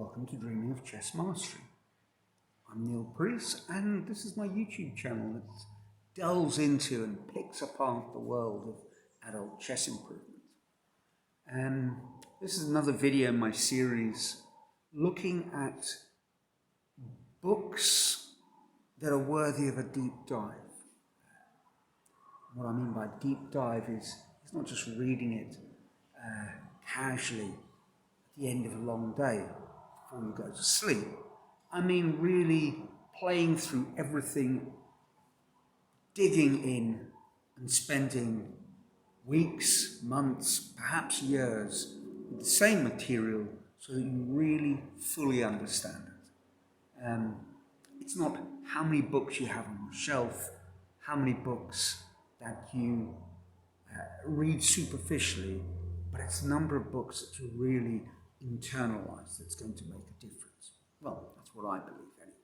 Welcome to Dreaming of Chess Mastery. I'm Neil Priest, and this is my YouTube channel that delves into and picks apart the world of adult chess improvement. This is another video in my series looking at books that are worthy of a deep dive. What I mean by deep dive is it's not just reading it casually at the end of a long day before you go to sleep. I mean really playing through everything, digging in and spending weeks, months, perhaps years with the same material so that you really fully understand it. It's not how many books you have on your shelf, how many books that you read superficially, but it's the number of books that you really internalize that's going to make a difference. Well, that's what I believe anyway.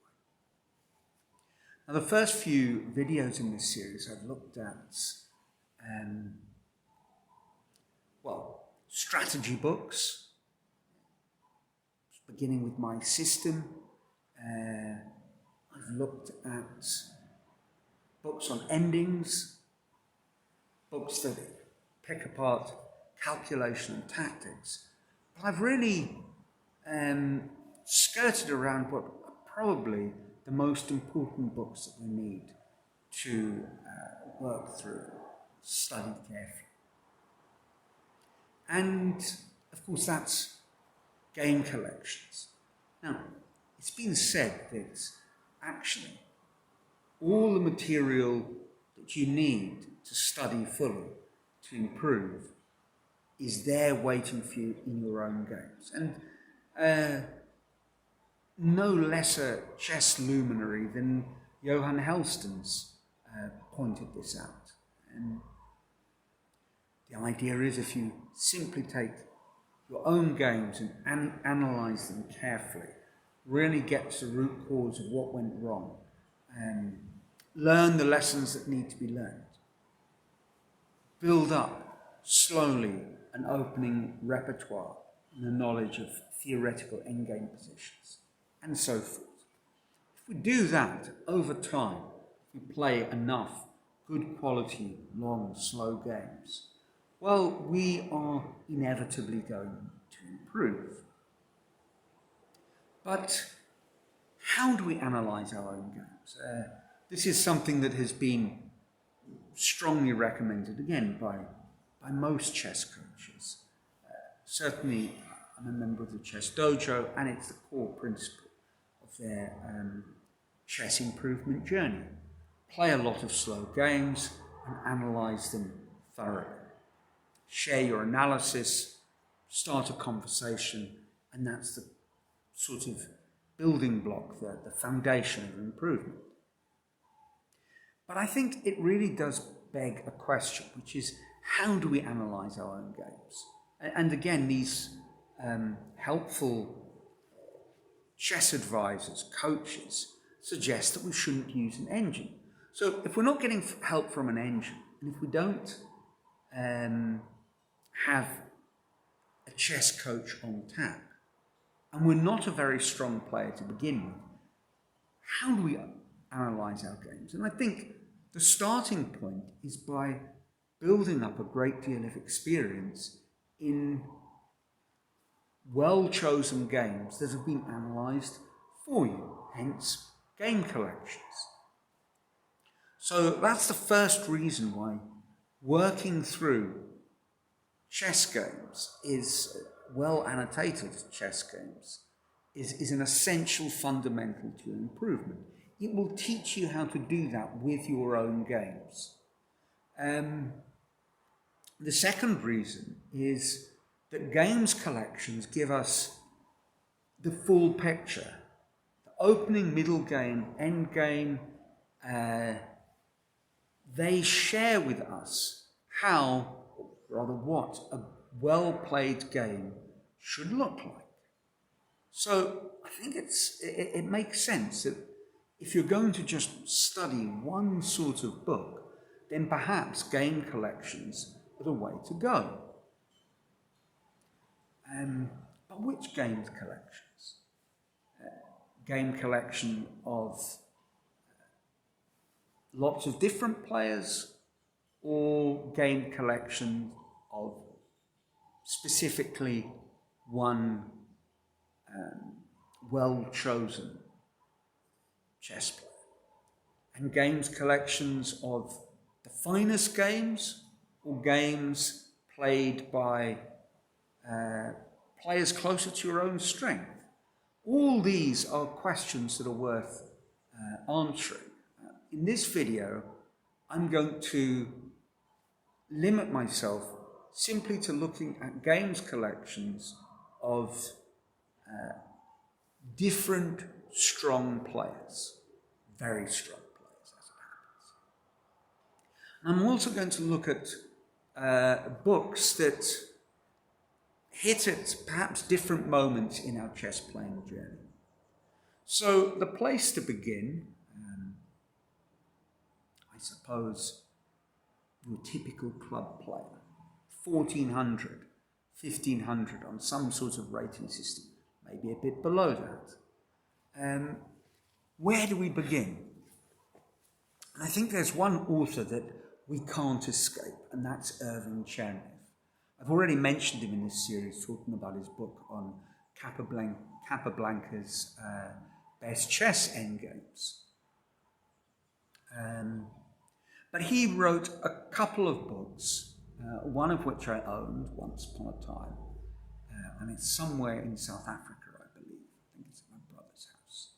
Now, the first few videos in this series I've looked at, strategy books, beginning with my system. I've looked at books on endings, books that pick apart calculation and tactics. But I've really skirted around what are probably the most important books that we need to work through, study carefully. And of course that's game collections. Now, it's been said that actually all the material that you need to study fully, to improve, is there waiting for you in your own games. And no lesser chess luminary than Johann Helston's pointed this out. And the idea is if you simply take your own games and analyse them carefully, really get to the root cause of what went wrong, and learn the lessons that need to be learned, build up slowly an opening repertoire and a knowledge of theoretical endgame positions, and so forth. If we do that over time, if we play enough good quality, long, slow games, well, we are inevitably going to improve. But how do we analyse our own games? This is something that has been strongly recommended, again, by most chess coaches. Certainly, I'm a member of the Chess Dojo, and it's the core principle of their chess improvement journey. Play a lot of slow games and analyse them thoroughly. Share your analysis, start a conversation, and that's the sort of building block, the foundation of improvement. But I think it really does beg a question, which is, how do we analyse our own games? And again, these helpful chess advisors, coaches, suggest that we shouldn't use an engine. So if we're not getting help from an engine, and if we don't have a chess coach on tap, and we're not a very strong player to begin with, how do we analyse our games? And I think the starting point is by building up a great deal of experience in well-chosen games that have been analysed for you, hence game collections. So that's the first reason why working through chess games is well-annotated chess games is an essential fundamental to improvement. It will teach you how to do that with your own games. The second reason is that games collections give us the full picture. The opening, middle game, end game, they share with us how, or rather what, a well-played game should look like. So I think it makes sense that if you're going to just study one sort of book, then perhaps game collections are the way to go. But which games collections? game collection of lots of different players, or game collection of specifically one well-chosen chess player. And games collections of the finest games, or games played by players closer to your own strength. All these are questions that are worth answering. In this video, I'm going to limit myself simply to looking at games collections of different strong players, very strong players as it happens. I'm also going to look at books that hit at perhaps different moments in our chess playing journey. So the place to begin, I suppose, your typical club player, 1400, 1500 on some sort of rating system, maybe a bit below that. Where do we begin? And I think there's one author that we can't escape, and that's Irving Chernev. I've already mentioned him in this series, talking about his book on Capablanca's best chess endgames. But he wrote a couple of books, one of which I owned once upon a time, and it's somewhere in South Africa, I believe. I think it's at my brother's house.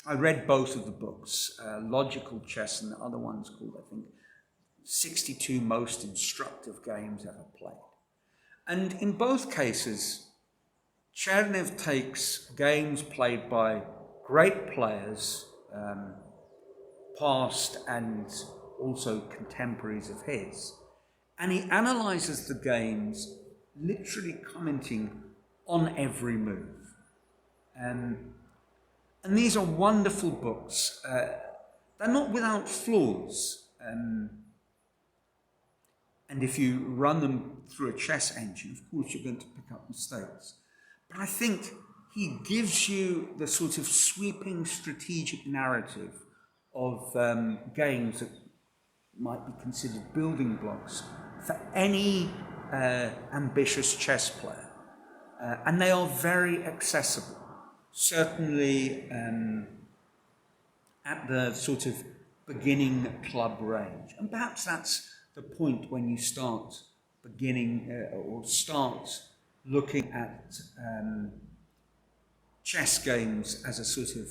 I read both of the books, Logical Chess, and the other one's called, I think, 62 Most Instructive Games Ever Played. And in both cases, Chernev takes games played by great players, past and also contemporaries of his, and he analyzes the games, literally commenting on every move. And these are wonderful books. They're not without flaws. And if you run them through a chess engine, of course you're going to pick up mistakes. But I think he gives you the sort of sweeping strategic narrative of games that might be considered building blocks for any ambitious chess player. And they are very accessible, certainly at the sort of beginning club range. And perhaps that's the point when you start beginning or start looking at chess games as a sort of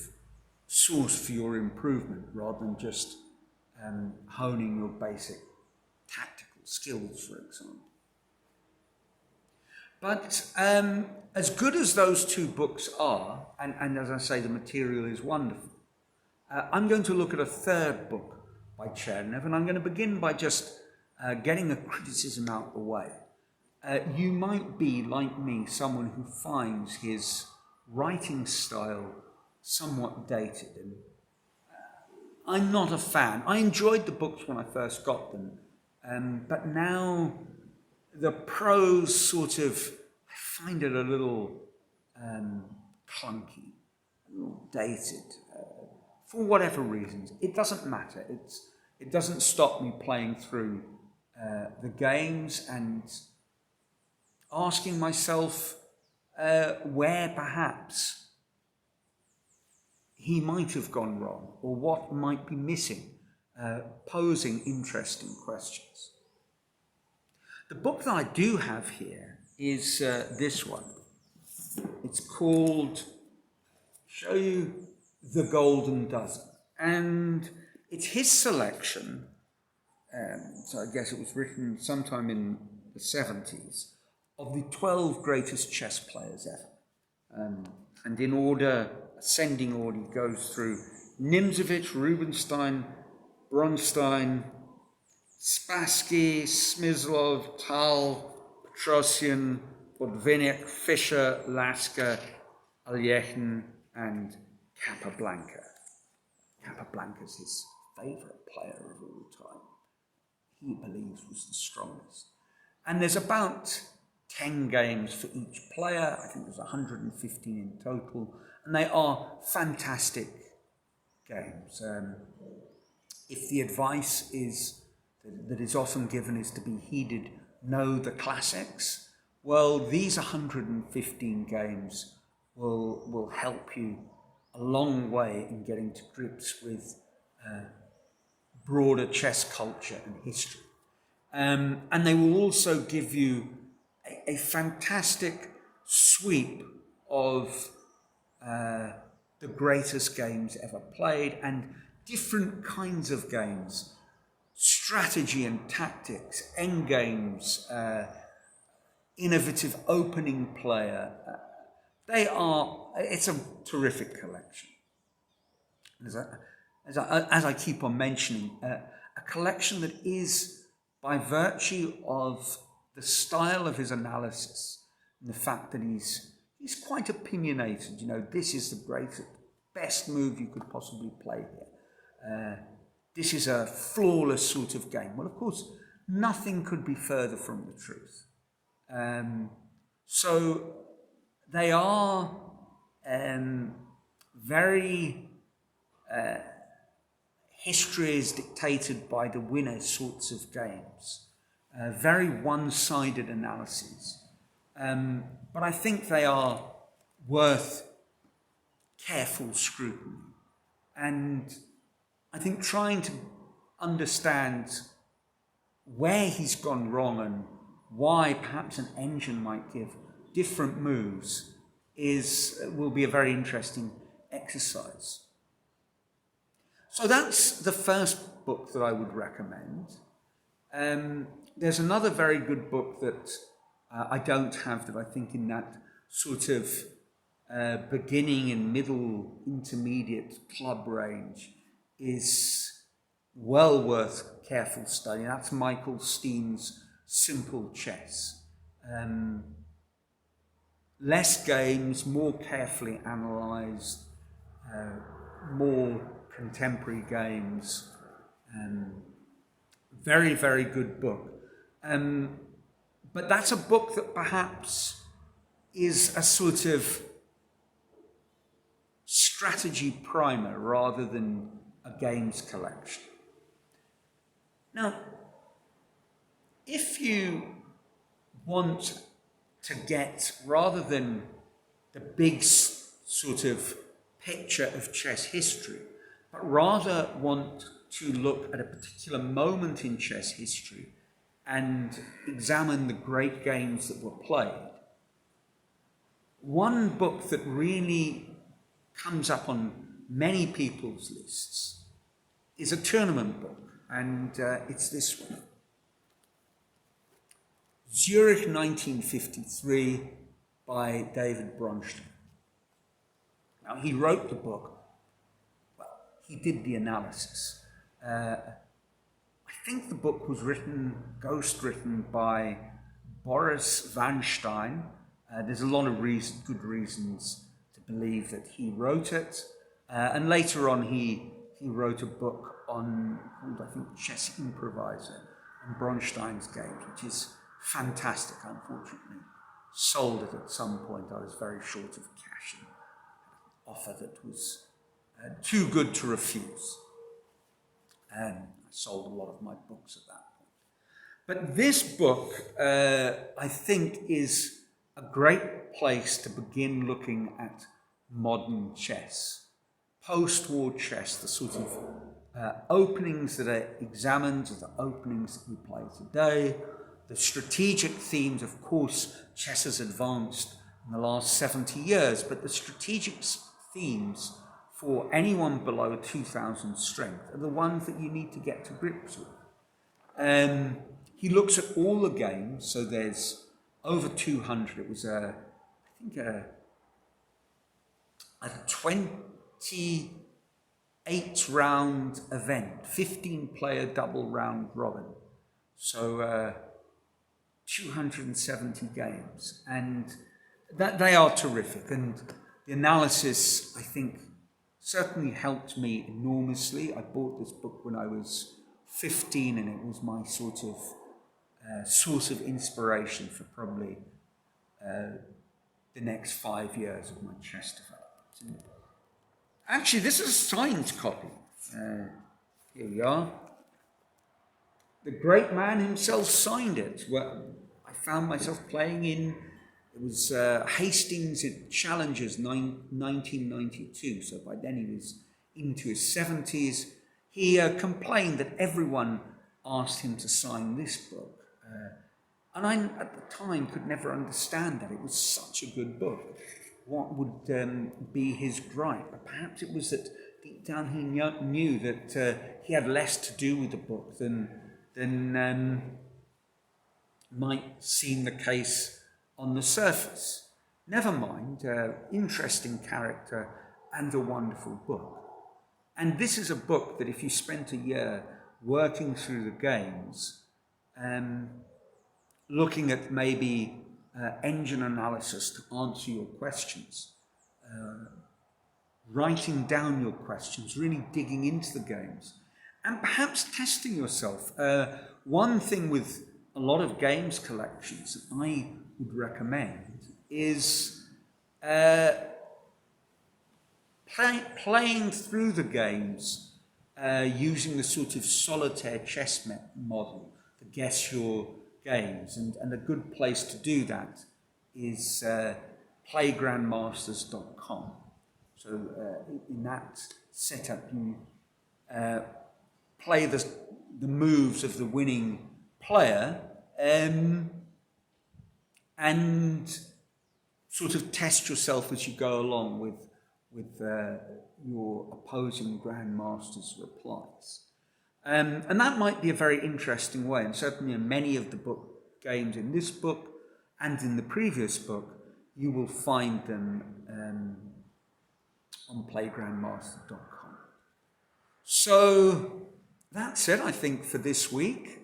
source for your improvement, rather than just honing your basic tactical skills, for example. But as good as those two books are, and as I say, the material is wonderful, I'm going to look at a third book by Chernev, and I'm going to begin by just getting a criticism out of the way. You might be, like me, someone who finds his writing style somewhat dated, and I'm not a fan. I enjoyed the books when I first got them, but now the prose sort of, I find it a little clunky, a little dated, for whatever reasons. It doesn't matter. It doesn't stop me playing through the games and asking myself where perhaps he might have gone wrong, or what might be missing, posing interesting questions. The book that I do have here is this one. It's called, show you, The Golden Dozen. And it's his selection, so I guess it was written sometime in the 70s, of the 12 greatest chess players ever. And in order, ascending order, he goes through Nimzowitsch, Rubinstein, Bronstein, Spassky, Smyslov, Tal, Petrosian, Botvinnik, Fischer, Lasker, Alyekhin, and Capablanca. Capablanca's his favourite player of all time. He believes was the strongest. And there's about 10 games for each player. I think there's 115 in total, and they are fantastic games. If the advice that is often given is to be heeded, know the classics, well, these 115 games will help you a long way in getting to grips with broader chess culture and history. And they will also give you a fantastic sweep of the greatest games ever played, and different kinds of games, strategy and tactics, endgames, innovative opening player. It's a terrific collection. As I keep on mentioning, a collection that is, by virtue of the style of his analysis and the fact that he's quite opinionated, this is the greatest, best move you could possibly play here. This is a flawless sort of game. Well, of course, nothing could be further from the truth. So they are very history is dictated by the winner sorts of games, very one-sided analyses. But I think they are worth careful scrutiny. And I think trying to understand where he's gone wrong and why perhaps an engine might give different moves will be a very interesting exercise. So that's the first book that I would recommend. There's another very good book that I don't have, that I think in that sort of beginning and middle intermediate club range is well worth careful study. That's Michael Steen's Simple Chess. Less games, more carefully analysed, more contemporary games. Very, very good book. But that's a book that perhaps is a sort of strategy primer rather than a games collection. Now, if you want to get, rather than the big sort of picture of chess history, but rather want to look at a particular moment in chess history and examine the great games that were played, one book that really comes up on many people's lists is a tournament book, and it's this one. Zurich 1953 by David Bronstein. Now, he wrote the book. Well, he did the analysis. I think the book was ghostwritten by Boris Vanstein. There's a lot of good reasons to believe that he wrote it. And later on, he wrote a book called, I think, Chess Improviser and Bronstein's games, which is fantastic. Unfortunately, sold it at some point. I was very short of cash, and offer that was too good to refuse. I sold a lot of my books at that point. But this book, I think, is a great place to begin looking at modern chess, post-war chess, the sort of openings that are examined, are the openings that we play today, the strategic themes. Of course, chess has advanced in the last 70 years, but the strategic themes for anyone below 2,000 strength are the ones that you need to get to grips with. He looks at all the games, so there's over 200. It was a 28-round event, 15-player double round robin. So 270 games, and that they are terrific. And the analysis, I think, certainly helped me enormously. I bought this book when I was 15, and it was my sort of source of inspiration for probably the next 5 years of my chess development. Actually, this is a signed copy. Here we are. The great man himself signed it. Well, I found myself playing in, it was Hastings at Challengers 1992, so by then he was into his 70s. He complained that everyone asked him to sign this book. And I, at the time, could never understand that. It was such a good book. What would be his gripe? Perhaps it was that deep down he knew that he had less to do with the book than might seem the case on the surface. Never mind, interesting character and a wonderful book. And this is a book that if you spent a year working through the games, looking at maybe engine analysis to answer your questions, writing down your questions, really digging into the games, and perhaps testing yourself. One thing with a lot of games collections that I would recommend is playing through the games using the sort of solitaire chess model to guess your games. And a good place to do that is playgrandmasters.com. So in that setup, you play the moves of the winning player and sort of test yourself as you go along with your opposing grandmaster's replies. And that might be a very interesting way, and certainly in many of the games in this book and in the previous book, you will find them on playgrandmaster.com. So that's it, I think, for this week.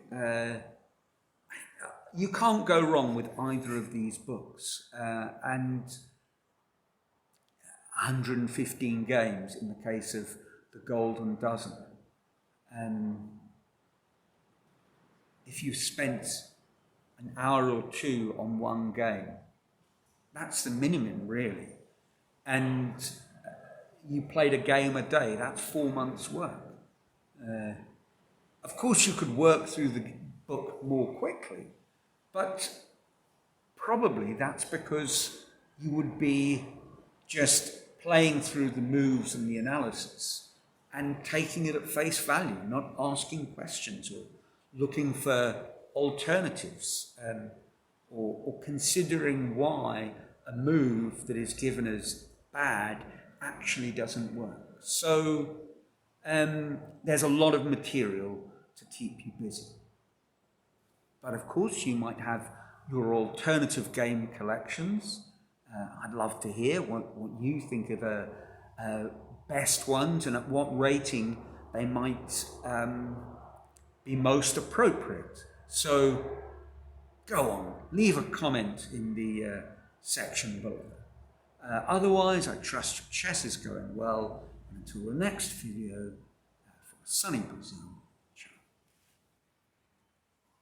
You can't go wrong with either of these books. And 115 games in the case of the Golden Dozen. If you've spent an hour or two on one game, that's the minimum, really. And you played a game a day, that's 4 months' work. Of course, you could work through the book more quickly, but probably that's because you would be just playing through the moves and the analysis and taking it at face value, not asking questions or looking for alternatives or considering why a move that is given as bad actually doesn't work. So there's a lot of material to keep you busy. But of course, you might have your alternative game collections. I'd love to hear what you think of the best ones and at what rating they might be most appropriate. So go on, leave a comment in the section below. Otherwise, I trust your chess is going well. And until the next video, for sunny Brazil.